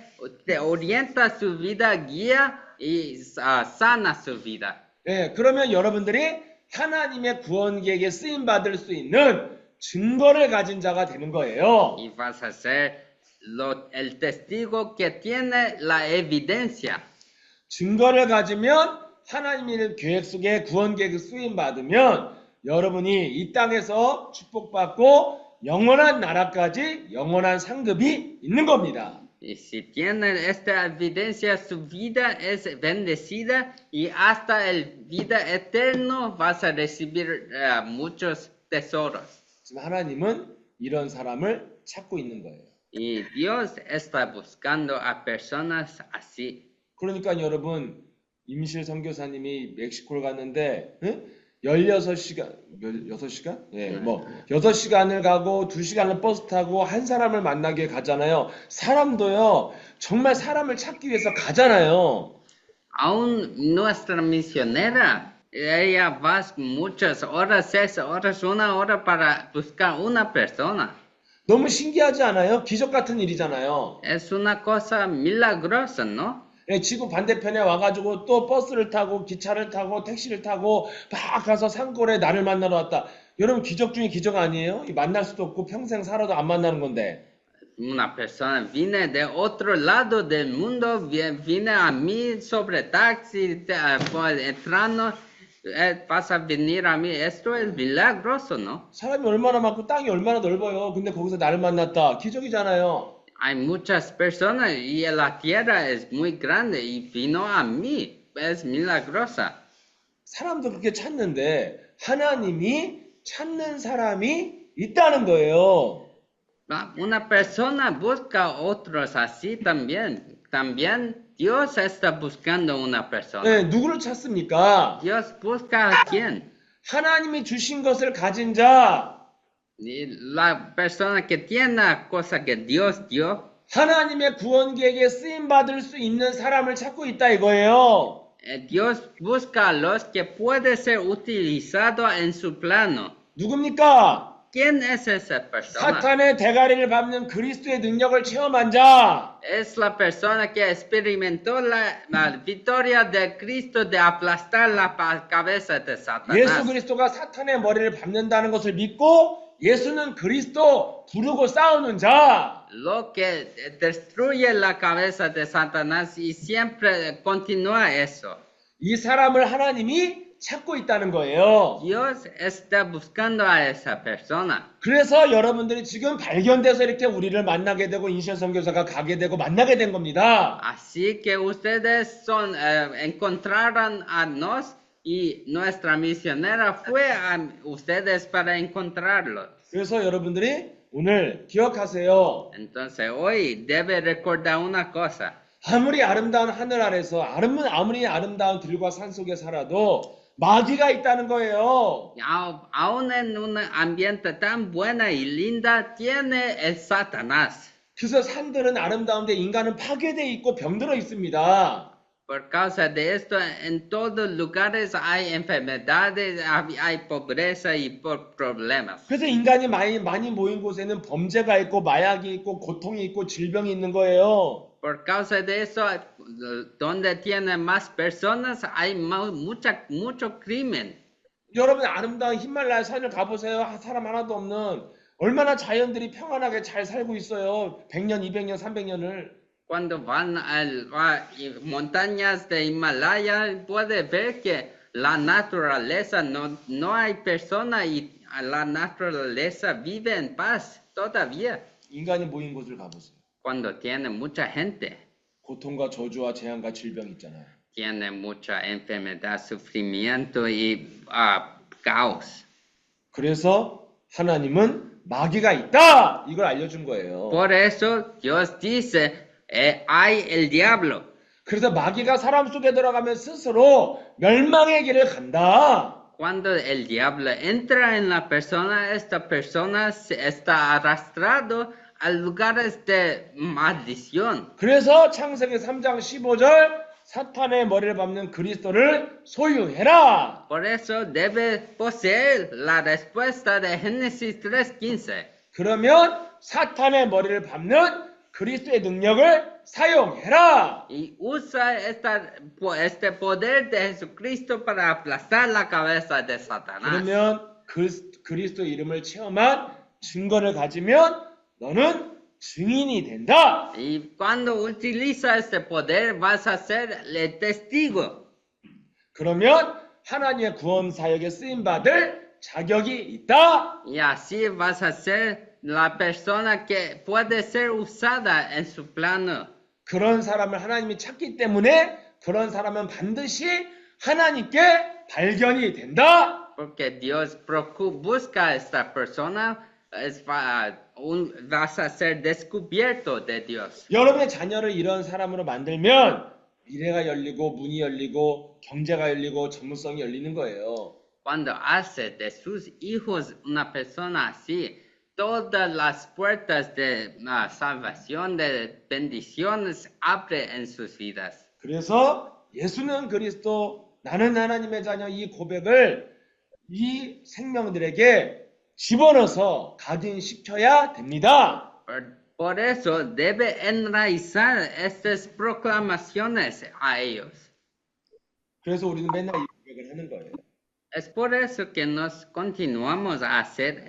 te orienta su vida, guía y sana su vida. 예, 그러면 여러분들이 하나님의 구원 계획에 쓰임 받을 수 있는 증거를 가진 자가 되는 거예요. Y vas a ser el testigo que tiene la evidencia. 증거를 가지면 하나님의 계획 속에 구원 계획에 쓰임 받으면 여러분이 이 땅에서 축복받고 영원한 나라까지 영원한 상급이 있는 겁니다. Y si tienen esta evidencia, su vida es bendecida y hasta el vida eterno vas a recibir muchos tesoros. 지금 하나님은 이런 사람을 찾고 있는 거예요. Y Dios está buscando a personas así. 그러니까 여러분 임실 선교사님이 멕시코를 갔는데 16시간, 6시간? 예, 뭐 6시간을 가고 2시간을 버스 타고 한 사람을 만나게 가잖아요. 사람도요. 정말 사람을 찾기 위해서 가잖아요. Aún nuestra misionera, ella va muchas horas, 6 horas, 1 hora para buscar una persona. 너무 신기하지 않아요? 기적 같은 일이잖아요. Es una cosa milagrosa, ¿no? 예, 지구 반대편에 와가지고 또 버스를 타고 기차를 타고 택시를 타고 막 가서 산골에 나를 만나러 왔다. 여러분 기적 중에 기적 아니에요? 만날 수도 없고 평생 살아도 안 만나는 건데. Una persona viene de otro lado del mundo, viene a mí sobre taxi, entrando, vas a venir a mí. Esto es milagroso, ¿no? 사람이 얼마나 많고 땅이 얼마나 넓어요. 근데 거기서 나를 만났다. 기적이잖아요. Hay muchas personas y la tierra es muy grande y vino a mí. Es milagrosa. 사람도 그렇게 찾는데 하나님이 찾는 사람이 있다는 거예요. Una persona busca otros así también. También Dios está buscando una persona. 네, 누구를 찾습니까? Dios busca a quién. 하나님이 주신 것을 가진 자, Y la persona que tiene la cosa que Dios dio. 하나님의 구원 계획에 쓰임 받을 수 있는 사람을 찾고 있다 이거예요. Dios busca a los que puede ser utilizado en su plano. 누굽니까? ¿Quién es esa persona? 사탄의 대가리를 밟는 그리스도의 능력을 체험한 자. Es la persona que experimentó la victoria de Cristo de aplastar la cabeza de 예수 Satanás. 그리스도가 사탄의 머리를 밟는다는 것을 믿고 예수는 그리스도 부르고 싸우는 자. Lo que destruye la cabeza de Satanás y siempre continúa eso. 이 사람을 하나님이 찾고 있다는 거예요. Dios está buscando a esa persona. 그래서 여러분들이 지금 발견돼서 이렇게 우리를 만나게 되고 인션 선교사가 가게 되고 만나게 된 겁니다. Así que ustedes encontraron a nos y nuestra misionera fue a ustedes para encontrarlos. 그래서 여러분들이 오늘 기억하세요. Entonces hoy debe recordar una cosa. 아무리 아름다운 하늘 아래서 아무리 아름다운 들과 산 속에 살아도 마귀가 있다는 거예요. Aún en un ambiente tan buena y linda, tiene el Satanás. 그래서 산들은 아름다운데 인간은 파괴되어 있고 병들어 있습니다. Por causa de esto, en todos lugares hay enfermedades, hay pobreza y por problemas. 그래서 인간이 많이 모인 곳에는 범죄가 있고 마약이 있고 고통이 있고 질병이 있는 거예요. Por causa de eso, donde tiene más personas, hay mucho crimen. 여러분 아름다운 히말라야 산을 가보세요. 사람 하나도 없는 얼마나 자연들이 평안하게 잘 살고 있어요. 100년, 200년, 300년을. Cuando van a montañas de Himalaya, puede ver que la naturaleza, no hay persona y la naturaleza vive en paz todavía. 인간이 모인 곳을 가보세요. Cuando tiene mucha gente, 고통과 저주와 재앙과 질병 있잖아요. tiene mucha enfermedad, sufrimiento y caos. 그래서 하나님은 마귀가 있다! 이걸 알려준 거예요. Por eso Dios dice, hay el diablo. 그래서 마귀가 사람 속에 들어가면 스스로 멸망의 길을 간다. Cuando el diablo entra en la persona, esta persona está arrastrado a lugares de maldición. 그래서 창세기 3장 15절 사탄의 머리를 밟는 그리스도를 소유해라. Por eso debe poseer la respuesta de Génesis 3:15. 그러면 사탄의 머리를 밟는 그리스도의 능력을 사용해라. Y usa este poder de Jesucristo para aplastar la cabeza de Satanás. 그러면 그리스도 이름을 체험한 증거를 가지면 너는 증인이 된다. Y cuando utiliza este poder vas a ser el testigo. 그러면 하나님의 구원 사역에 쓰임 받을 자격이 있다. Y así vas a ser la persona que puede ser usada en su plano. 그런 사람을 하나님이 찾기 때문에 그런 사람은 반드시 하나님께 발견이 된다. Porque Dios busca a esta persona, vas a ser descubierto de Dios. 여러분의 자녀를 이런 사람으로 만들면 미래가 열리고 문이 열리고 경제가 열리고 전문성이 열리는 거예요. Cuando hace de sus hijos una persona así, todas las puertas de salvación, de bendiciones, abre en sus vidas. 그래서 예수는 그리스도, 나는 하나님의 자녀 이 고백을 이 생명들에게 집어넣어서 각인시켜야 됩니다. Por eso debe enraizar estas proclamaciones a ellos. 그래서 우리는 맨날 이 고백을 하는 거예요. Es por eso que nos continuamos a hacer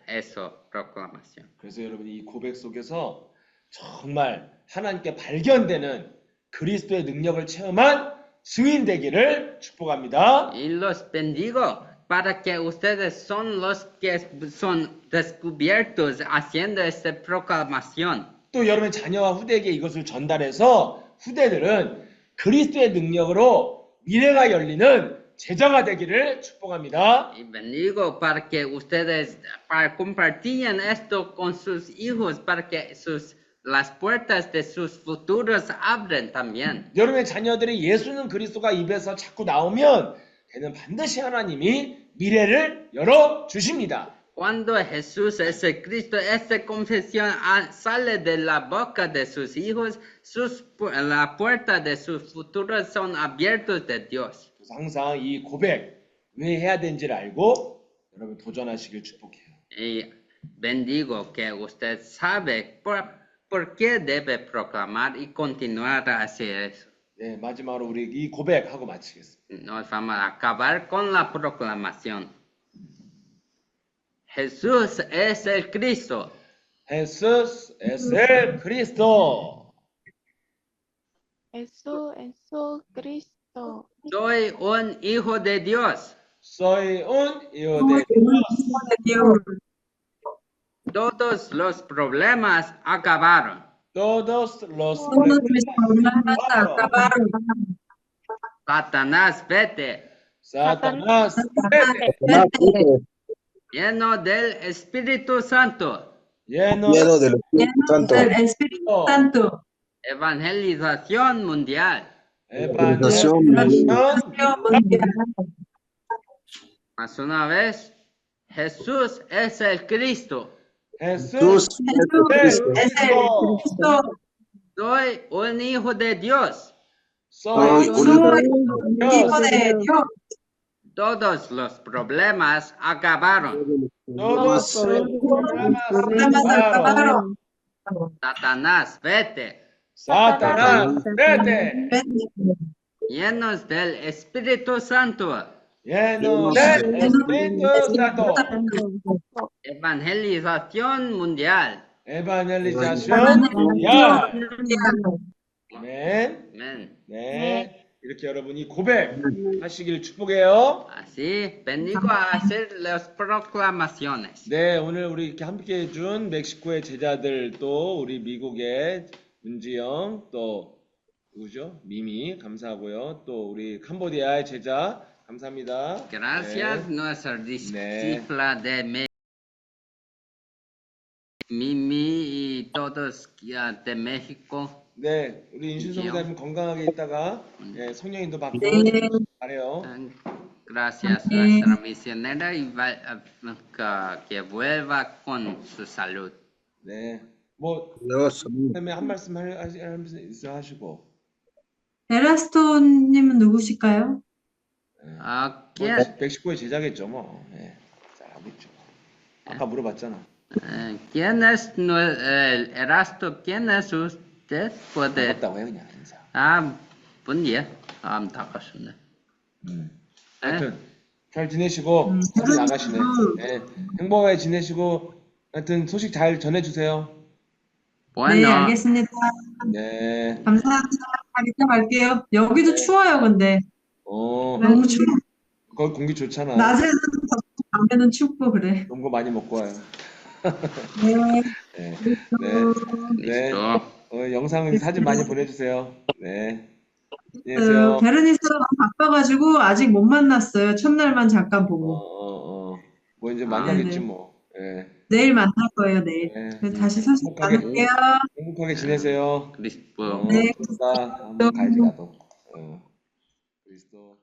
esa proclamación. 그래서 여러분이 이 고백 속에서 정말 하나님께 발견되는 그리스도의 능력을 체험한 증인 되기를 축복합니다. Y los bendigo para que ustedes son los que son descubiertos haciendo esta proclamación. 또 여러분의 자녀와 후대에게 이것을 전달해서 후대들은 그리스도의 능력으로 미래가 열리는 제자가 되기를 축복합니다. Y bendigo para que ustedes compartan esto con sus hijos, para que las puertas de sus futuros abren también. 여러분의 자녀들이 예수는 그리스도가 입에서 자꾸 나오면 걔는 반드시 하나님이 미래를 열어 주십니다. Cuando Jesús es el Cristo, esta confesión sale de la boca de sus hijos, la puerta de sus futuros son abiertos de Dios. 그래서 항상 이 고백 왜 해야 되는지를 알고 여러분 도전하시길 축복해요. Y bendigo que usted sabe por qué debe proclamar y continuar a hacer eso. 네, 마지막으로 우리 이 고백하고 마치겠습니다. Nos vamos a acabar con la proclamación. Jesús es el Cristo. Jesús es el Cristo. Jesús Cristo. Soy un hijo de Dios. Soy un hijo de Dios. Todos los problemas acabaron. Todos los Todos mis problemas acabaron. Satanás, vete. Satanás, vete. Satanás, vete, lleno del Espíritu Santo, Lleno lleno del Espíritu Santo. del Espíritu Santo. evangelización mundial. Evangelización evangelización. Mundial. Más una vez, Jesús es el Cristo. Jesús Jesús es es el Es el Cristo. Cristo. Soy un hijo de Dios. Soy Soy un Soy Dios. hijo de Dios. Todos los problemas acabaron. Todos los problemas Problemas acabaron. acabaron. Satanás, vete. Satanás, vete. Llenos del Espíritu Santo. Lleno del Espíritu Santo. Evangelización mundial. Evangelización mundial. 아멘. Amén. 네. 이렇게 여러분이 고백하시길 축복해요. Así, bendigo a hacer las proclamaciones. 네, 오늘 우리 이렇게 함께 해준 멕시코의 제자들 또 우리 미국의 문지영 또 누구죠? 미미 감사하고요. 또 우리 캄보디아의 제자 감사합니다. Gracias, 네. nuestra discípula de Mimi y todos de México. 네, 우리 인신소 목사님 건강하게 있다가 예, 성령님도 받고 네. 잘해요. Gracias, nuestra misionera y que vuelva con su salud. 네, 뭐 Dios. 그다음에 한 말씀 할 말씀 있어 하시고. 에라스토님은 누구실까요? Ah, 뭐, 멕시코의 제자겠죠, 뭐. 예, 잘하고 있죠. 아까 물어봤잖아. ¿quién es el Erasto? ¿Quién es usted? Puede. 반갑다고 해 그냥 인사. Buen día. 반갑습니다. 하여튼 잘 지내시고 다시 나가시네. 예, 행복하게 지내시고 하여튼 소식 잘 전해주세요. 네, Bueno, 알겠습니다. 네. 감사합니다. 이따 갈게요. 여기도 추워요, 근데. 너무 추워. 거기 공기 좋잖아. 낮에는 덥고 밤에는 춥고 그래. 좋은 거 많이 먹고 와요. 네. 네. 네. 네. listo. 영상 사진 많이 보내주세요. 네. 안녕히 계세요. 베르니스가 바빠가지고 아직 못 만났어요. 첫날만 잠깐 보고. 뭐 이제 만나겠지 네네. 뭐. 예. 내일 만날 거예요, 내일. 네. 그래서 다시 소식 행복하게. 나눌게요. 행복하게 지내세요. Cristo. 네. 좋다. 한번 가야지 나도. 그리스도.